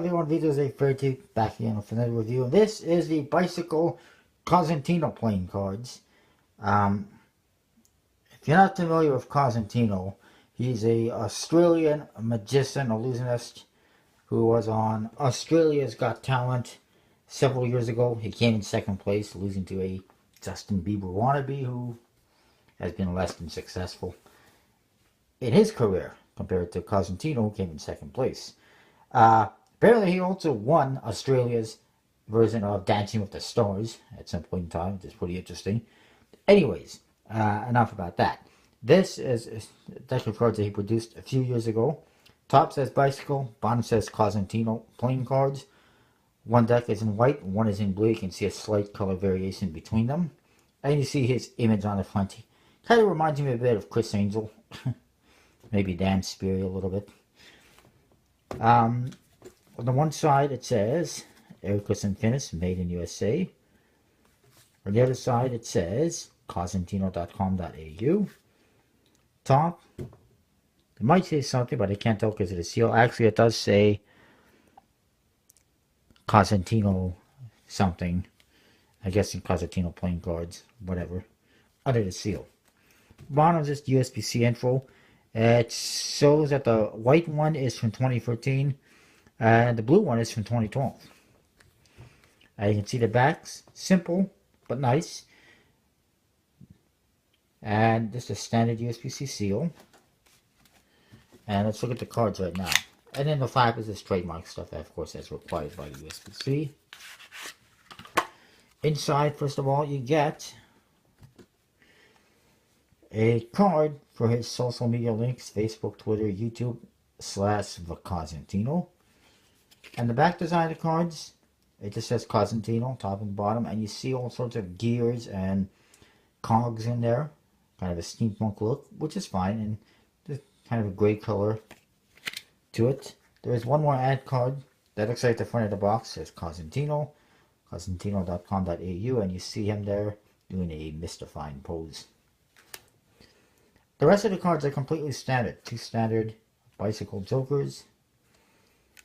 everyone, Vito's a Fairty back again with another review. And this is the Bicycle Cosentino playing cards. If you're not familiar with Cosentino, he's a Australian magician, illusionist, who was on Australia's Got Talent several years ago. He came in second place, losing to a Justin Bieber wannabe who has been less than successful in his career compared to Cosentino, who came in second place. Apparently, he also won Australia's version of Dancing with the Stars at some point in time, which is pretty interesting. Anyways, enough about that. This is a deck of cards that he produced a few years ago. Top says Bicycle, bottom says Cosentino playing cards. One deck is in white, one is in blue. You can see a slight color variation between them. And you see his image on the front. He kind of reminds me a bit of Chris Angel. Maybe Dan Sperry a little bit. On the one side it says illusionist, made in USA. On the other side it says cosentino.com.au. Top, it might say something, but I can't tell because of the seal. Actually, it does say Cosentino something. I guess in Cosentino playing cards, whatever, under the seal. Bottom is just USB-C info. It shows that the white one is from 2013 and the blue one is from 2012. You can see the backs, simple but nice. And this is a standard USB-C seal. And let's look at the cards right now. And then the flap is this trademark stuff that, of course, that's required by USB-C. Inside, first of all, you get a card for his social media links, Facebook, Twitter, YouTube, /the Cosentino. And the back design of the cards, it just says Cosentino, top and bottom, and you see all sorts of gears and cogs in there. Kind of a steampunk look, which is fine, and there's kind of a gray color to it. There is one more ad card that looks like the front of the box. It says Cosentino, cosentino.com.au, and you see him there doing a mystifying pose. The rest of the cards are completely standard. Two standard Bicycle Jokers,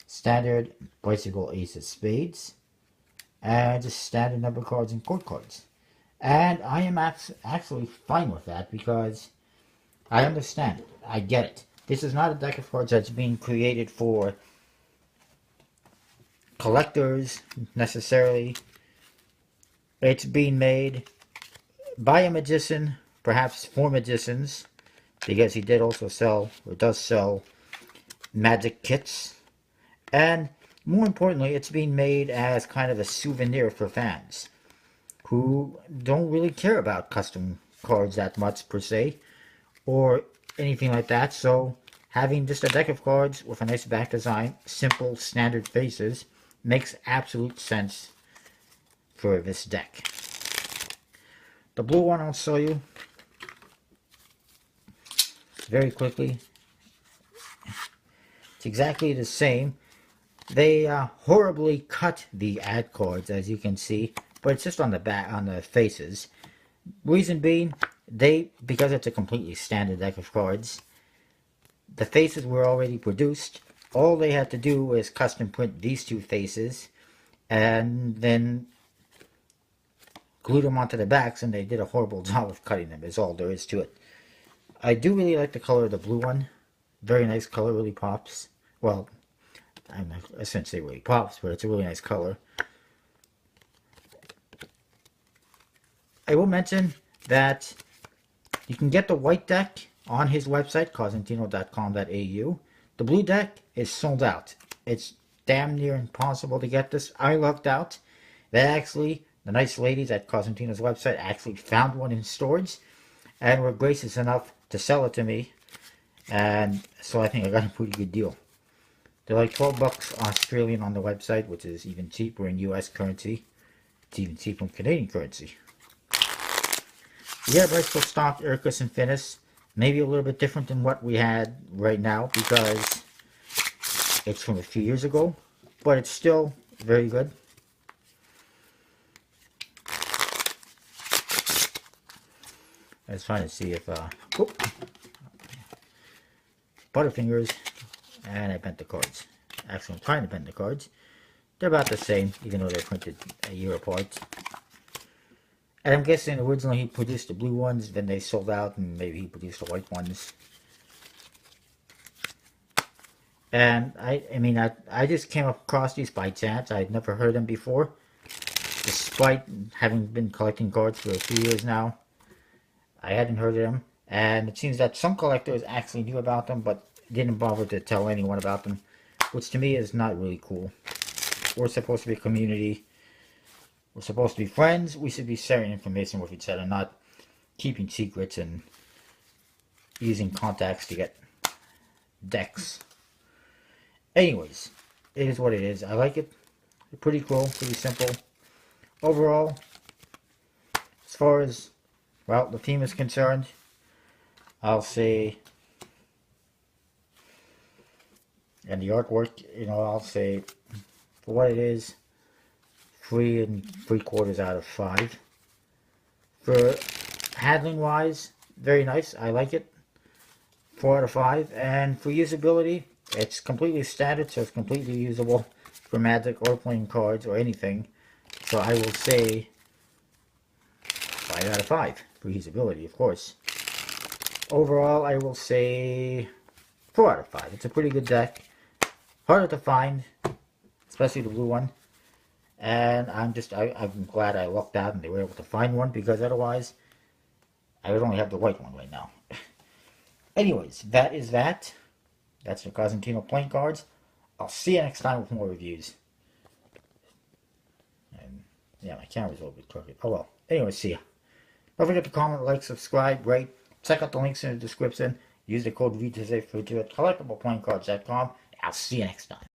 standard Bicycle Ace of Spades, and just standard number cards and court cards. And I am actually fine with that because I understand it. I get it. This is not a deck of cards that's being created for collectors necessarily. It's being made by a magician, perhaps for magicians, because he did also sell, or does sell, magic kits. And more importantly, it's being made as kind of a souvenir for fans who don't really care about custom cards that much per se, or anything like that. So having just a deck of cards with a nice back design, simple standard faces, makes absolute sense for this deck. The blue one I'll show you very quickly. It's exactly the same. They horribly cut the ad cards, as you can see, but it's just on the back, on the faces. Reason being, because it's a completely standard deck of cards, the faces were already produced. All they had to do was custom print these two faces and then glue them onto the backs, and they did a horrible job of cutting them, is all there is to it. I do really like the color of the blue one. Very nice color, really pops. Well, I shouldn't say really pops, but it's a really nice color. I will mention that you can get the white deck on his website, cosentino.com.au. The blue deck is sold out. It's damn near impossible to get this. I lucked out. The nice ladies at Cosentino's website actually found one in storage and were gracious enough to sell it to me. And so I think I got a pretty good deal. They're like 12 bucks Australian on the website, which is even cheaper in US currency. It's even cheaper in Canadian currency. Yeah, Bicycle stock Irkus and Finis. Maybe a little bit different than what we had right now because it's from a few years ago, but it's still very good. I was trying to see if, Butterfingers, and I bent the cards. actual kind of Panda cards. They're about the same, even though they're printed a year apart. And I'm guessing originally he produced the blue ones, then they sold out, and maybe he produced the white ones. And I just came across these by chance. I'd never heard them before, despite having been collecting cards for a few years now. I hadn't heard of them, and it seems that some collectors actually knew about them, but didn't bother to tell anyone about them, which to me is not really cool. We're supposed to be a community. We're supposed to be friends. We should be sharing information with each other, not keeping secrets and using contacts to get decks. Anyways, it is what it is. I like it. It's pretty cool, pretty simple. Overall, as far as, well, the theme is concerned, I'll say, and the artwork, I'll say, for what it is, 3 3/4 out of 5. For handling wise, very nice. I like it. 4 out of 5. And for usability, it's completely standard, so it's completely usable for Magic or playing cards or anything. So I will say 5 out of 5 for usability, of course. Overall, I will say 4 out of 5. It's a pretty good deck. Harder to find, especially the blue one. And I'm glad I lucked out and they were able to find one, because otherwise I would only have the white one right now. Anyways, that is that. That's the Cosentino playing cards. I'll see you next time with more reviews. And yeah, my camera's a little bit crooked. Oh well. Anyways, see ya. Don't forget to comment, like, subscribe, rate. Check out the links in the description. Use the code VTSA for collectibleplayingcards.com. I'll see you next time.